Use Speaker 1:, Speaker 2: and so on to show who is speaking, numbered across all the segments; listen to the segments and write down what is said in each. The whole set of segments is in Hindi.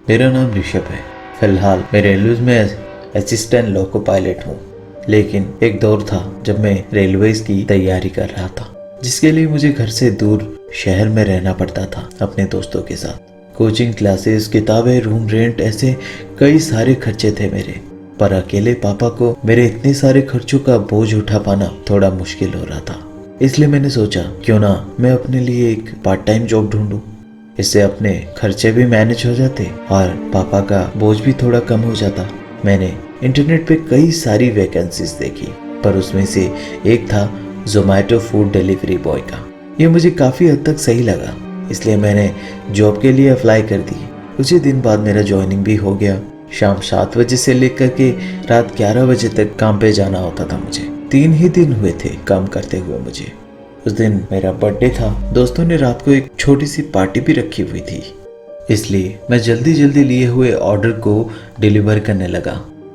Speaker 1: मेरा नाम ऋषभ है। फिलहाल मैं रेलवे में असिस्टेंट लोको पायलट हूँ। लेकिन एक दौर था जब मैं रेलवेज की तैयारी कर रहा था, जिसके लिए मुझे घर से दूर शहर में रहना पड़ता था अपने दोस्तों के साथ। कोचिंग क्लासेस, किताबें, रूम रेंट, ऐसे कई सारे खर्चे थे मेरे। पर अकेले पापा को मेरे इतने सारे खर्चों का बोझ उठा पाना थोड़ा मुश्किल हो रहा था। इसलिए मैंने सोचा क्यों ना मैं अपने लिए एक पार्ट टाइम जॉब ढूंढूं। इससे अपने खर्चे भी मैनेज हो जाते और पापा का बोझ भी थोड़ा कम हो जाता। मैंने इंटरनेट पे कई सारी वैकेंसीज देखी, पर उसमें से एक था जोमैटो फूड डिलीवरी बॉय का। ये मुझे काफ़ी हद तक सही लगा, इसलिए मैंने जॉब के लिए अप्लाई कर दी। कुछ ही दिन बाद मेरा ज्वाइनिंग भी हो गया। शाम 7 बजे से लेकर के रात 11 बजे तक काम पे जाना होता था मुझे। 3 ही दिन हुए थे काम करते हुए मुझे। उस दिन मेरा बर्थडे था। दोस्तों ने रात को एक छोटी सी पार्टी भी रखी हुई थी, इसलिए मैं जल्दी जल्दी लिए हुए ऑर्डर को डिलीवर करने लगा।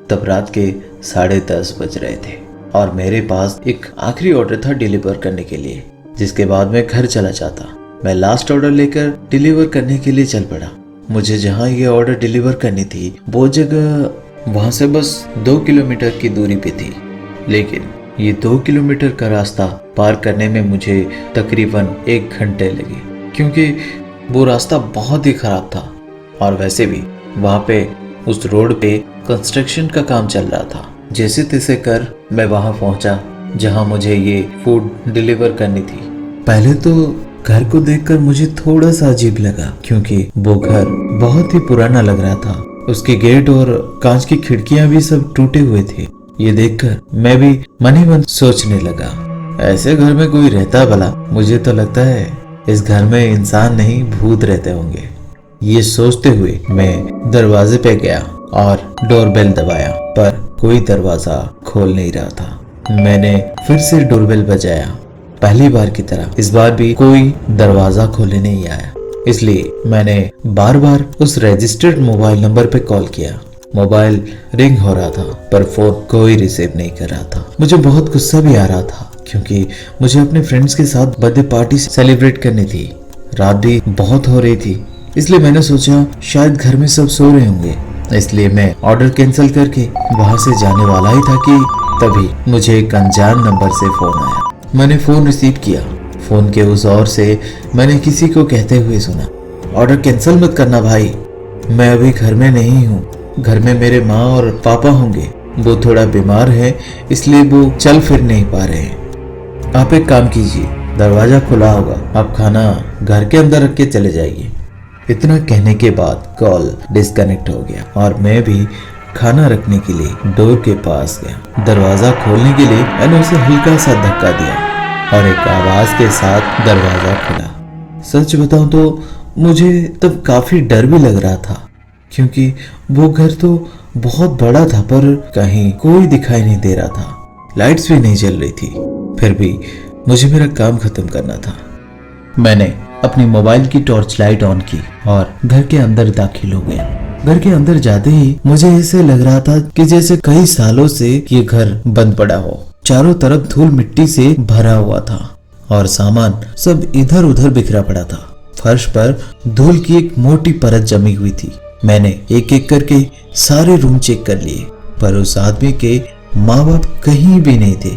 Speaker 1: तब रात के 10:30 बज रहे थे और मेरे पास एक आखिरी ऑर्डर था डिलीवर करने के लिए, जिसके बाद मैं घर चला जाता। मैं लास्ट ऑर्डर लेकर डिलीवर करने के लिए चल पड़ा। मुझे जहाँ ये ऑर्डर डिलीवर करनी थी वो जगह वहाँ से बस 2 किलोमीटर की दूरी पे थी। लेकिन ये 2 किलोमीटर का रास्ता पार करने में मुझे तकरीबन 1 घंटे लगे, क्योंकि वो रास्ता बहुत ही खराब था। और वैसे भी वहाँ पे उस रोड पे कंस्ट्रक्शन का काम चल रहा था। जैसे तैसे कर मैं वहाँ पहुँचा जहाँ मुझे ये फूड डिलीवर करनी थी। पहले तो घर को देखकर मुझे थोड़ा सा अजीब लगा, क्योंकि वो घर बहुत ही पुराना लग रहा था। उसके गेट और कांच की खिड़कियां भी सब टूटे हुए थे। ये देखकर मैं भी मन ही मन सोचने लगा, ऐसे घर में कोई रहता भला? मुझे तो लगता है इस घर में इंसान नहीं भूत रहते होंगे। ये सोचते हुए मैं दरवाजे पे गया और डोरबेल दबाया, पर कोई दरवाजा खोल नहीं रहा था। मैंने फिर से डोरबेल बजाया, पहली बार की तरह। इस बार भी कोई दरवाजा खोलने नहीं आया, इसलिए मैंने बार बार उस रजिस्टर्ड मोबाइल नंबर पे कॉल किया। मोबाइल रिंग हो रहा था, पर फोन कोई रिसीव नहीं कर रहा था। मुझे बहुत गुस्सा भी आ रहा था, क्योंकि मुझे अपने फ्रेंड्स के साथ बर्थडे पार्टी सेलिब्रेट करनी थी। रात भी बहुत हो रही थी, इसलिए मैंने सोचा शायद घर में सब सो रहे होंगे। इसलिए मैं ऑर्डर कैंसिल करके वहां से जाने वाला ही था कि तभी मुझे एक अनजान नंबर से फोन आया। मैंने फोन रिसीव किया। फोन के उस ओर से मैंने किसी को कहते हुए सुना, ऑर्डर कैंसिल मत करना भाई, मैं अभी घर में नहीं हूँ। घर में मेरे माँ और पापा होंगे, वो थोड़ा बीमार है, इसलिए वो चल फिर नहीं पा रहे हैं। आप एक काम कीजिए, दरवाजा खुला होगा, आप खाना घर के अंदर रख के चले जाइए। इतना कहने के बाद कॉल डिस्कनेक्ट हो गया और मैं भी खाना रखने के लिए डोर के पास गया। दरवाजा खोलने के लिए मैंने उसे हल्का सा धक्का दिया और एक आवाज के साथ दरवाजा खुला। सच बताऊं तो मुझे तब काफी डर भी लग रहा था, क्योंकि वो घर तो बहुत बड़ा था, पर कहीं कोई दिखाई नहीं दे रहा था। लाइट्स भी नहीं जल रही थी। फिर भी मुझे मेरा काम खत्म करना था। मैंने अपनी मोबाइल की टॉर्च लाइट ऑन की और घर के अंदर दाखिल हो गया। घर के अंदर जाते ही मुझे ऐसे लग रहा था कि जैसे कई सालों से ये घर बंद पड़ा हो। चारों तरफ धूल मिट्टी से भरा हुआ था और सामान सब इधर उधर बिखरा पड़ा था। फर्श पर धूल की एक मोटी परत जमी हुई थी। मैंने एक एक करके सारे रूम चेक कर लिए, पर उस आदमी के माँ बाप कहीं भी नहीं थे।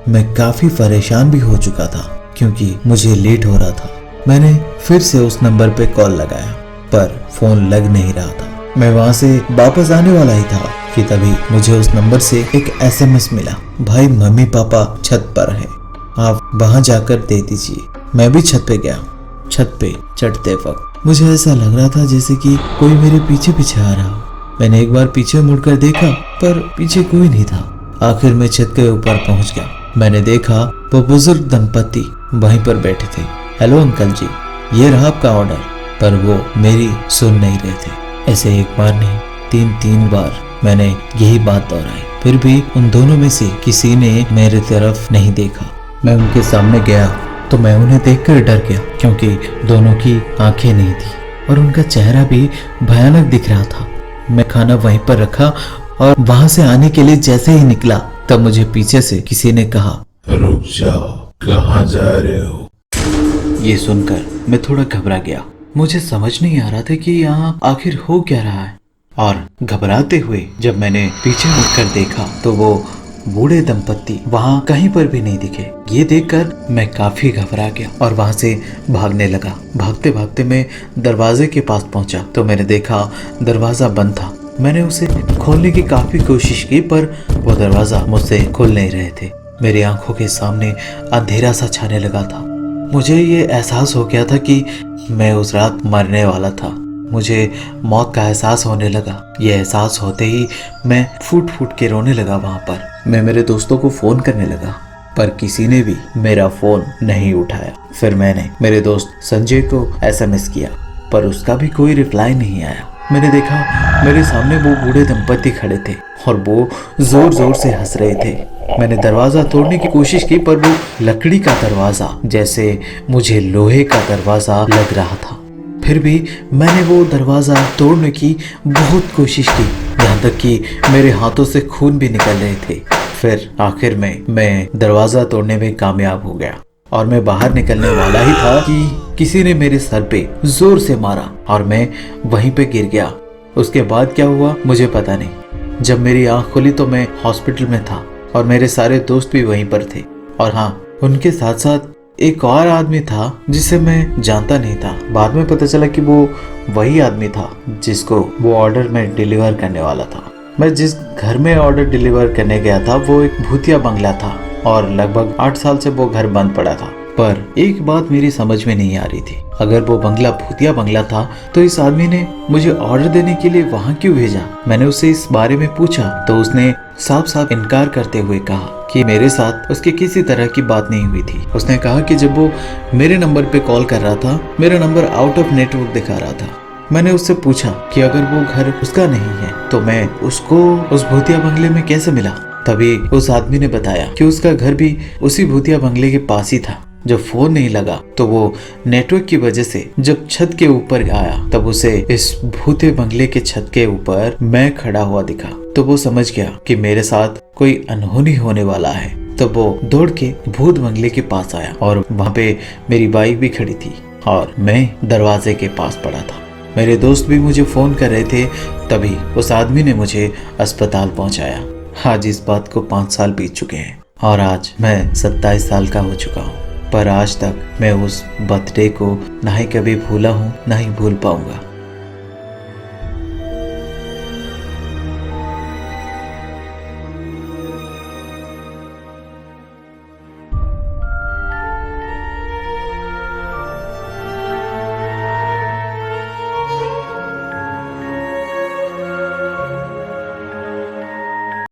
Speaker 1: मैं काफी परेशान भी हो चुका था, क्योंकि मुझे लेट हो रहा था। मैंने फिर से उस नंबर पे कॉल लगाया, पर फोन लग नहीं रहा था। मैं वहां से वापस आने वाला ही था कि तभी मुझे उस नंबर से एक SMS मिला, भाई मम्मी पापा छत पर है, आप वहां जाकर दे दीजिए। मैं भी छत पे गया। छत पे चढ़ते वक्त मुझे ऐसा लग रहा था जैसे कि कोई मेरे पीछे पीछे आ रहा हो। मैंने एक बार पीछे मुड़कर देखा, पर पीछे कोई नहीं था। आखिर मैं छत के ऊपर पहुंच गया। मैंने देखा वो बुजुर्ग दंपति वहीं पर बैठे थे। हेलो अंकल जी, ये रहा आपका ऑर्डर। पर वो मेरी सुन नहीं रहे थे। ऐसे एक बार नहीं, 3 बार मैंने यही बात दोहराई, फिर भी उन दोनों में से किसी ने मेरे तरफ नहीं देखा। मैं उनके सामने गया तो मैं उन्हें देखकर डर गया, क्योंकि दोनों की आंखें नहीं थी और उनका चेहरा भी भयानक दिख रहा था। मैं खाना वहीं पर रखा और वहां से आने के लिए जैसे ही निकला, तब मुझे पीछे से किसी ने कहा,
Speaker 2: रुक जाओ, कहाँ जा रहे हो?
Speaker 1: ये सुनकर मैं थोड़ा घबरा गया मुझे समझ नहीं आ रहा था कि यहाँ आखिर हो क्या रहा है। और घबराते हुए जब मैंने पीछे मुड़कर देखा तो वो बूढ़े दंपत्ति वहाँ कहीं पर भी नहीं दिखे। ये देखकर मैं काफी घबरा गया और वहाँ से भागने लगा। भागते भागते मैं दरवाजे के पास पहुंचा तो मैंने देखा दरवाजा बंद था। मैंने उसे खोलने की काफी कोशिश की पर वो दरवाजा मुझसे खुल नहीं रहे थे। मेरी आंखों के सामने अंधेरा सा छाने लगा था। मुझे ये एहसास हो गया था कि मैं उस रात मरने वाला था। मुझे मौत का एहसास होने लगा। ये एहसास होते ही मैं फूट फूट के रोने लगा। वहां पर मैं मेरे दोस्तों को फोन करने लगा पर किसी ने भी मेरा फोन नहीं उठाया। फिर मैंने मेरे दोस्त संजय को एसएमएस किया पर उसका भी कोई रिप्लाई नहीं आया। मैंने देखा मेरे सामने वो बूढ़े दंपत्ति खड़े थे और वो जोर जोर से हंस रहे थे। मैंने दरवाजा तोड़ने की कोशिश की पर वो लकड़ी का दरवाजा जैसे मुझे लोहे का दरवाजा लग रहा था। फिर भी मैंने वो दरवाजा तोड़ने की बहुत कोशिश की, यहाँ तक कि मेरे हाथों से खून भी निकल रहे थे। फिर आखिर में मैं दरवाजा तोड़ने में कामयाब हो गया और मैं बाहर निकलने वाला ही था कि किसी ने मेरे सर पे जोर से मारा और मैं वहीं पे गिर गया। उसके बाद क्या हुआ मुझे पता नहीं। जब मेरी आंख खुली तो मैं हॉस्पिटल में था और मेरे सारे दोस्त भी वहीं पर थे। और हाँ, उनके साथ साथ एक और आदमी था जिसे मैं जानता नहीं था। बाद में पता चला कि वो वही आदमी था जिसको वो ऑर्डर में डिलीवर करने वाला था। मैं जिस घर में ऑर्डर डिलीवर करने गया था वो एक भूतिया बंगला था और लगभग 8 साल से वो घर बंद पड़ा था। पर एक बात मेरी समझ में नहीं आ रही थी, अगर वो बंगला भूतिया बंगला था तो इस आदमी ने मुझे ऑर्डर देने के लिए वहाँ क्यों भेजा। मैंने उससे इस बारे में पूछा तो उसने साफ साफ इनकार करते हुए कहा कि मेरे साथ उसके किसी तरह की बात नहीं हुई थी। उसने कहा कि जब वो मेरे नंबर पे कॉल कर रहा था मेरा नंबर आउट ऑफ नेटवर्क दिखा रहा था। मैंने उससे पूछा कि अगर वो घर उसका नहीं है तो मैं उसको उस भूतिया बंगले में कैसे मिला। तभी उस आदमी ने बताया कि उसका घर भी उसी भूतिया बंगले के पास ही था। जब फोन नहीं लगा तो वो नेटवर्क की वजह से जब छत के ऊपर आया तब उसे इस भूतिया बंगले के छत के ऊपर मैं खड़ा हुआ दिखा। तो वो समझ गया कि मेरे साथ कोई अनहोनी होने वाला है। तब वो दौड़ के भूत बंगले के पास आया और वहाँ पे मेरी बाइक भी खड़ी थी और मैं दरवाजे के पास पड़ा था। मेरे दोस्त भी मुझे फोन कर रहे थे। तभी उस आदमी ने मुझे अस्पताल पहुंचाया। आज इस बात को 5 साल बीत चुके हैं और आज मैं 27 साल का हो चुका हूँ। पर आज तक मैं उस बर्थडे को ना ही कभी भूला हूँ ना ही भूल पाऊंगा।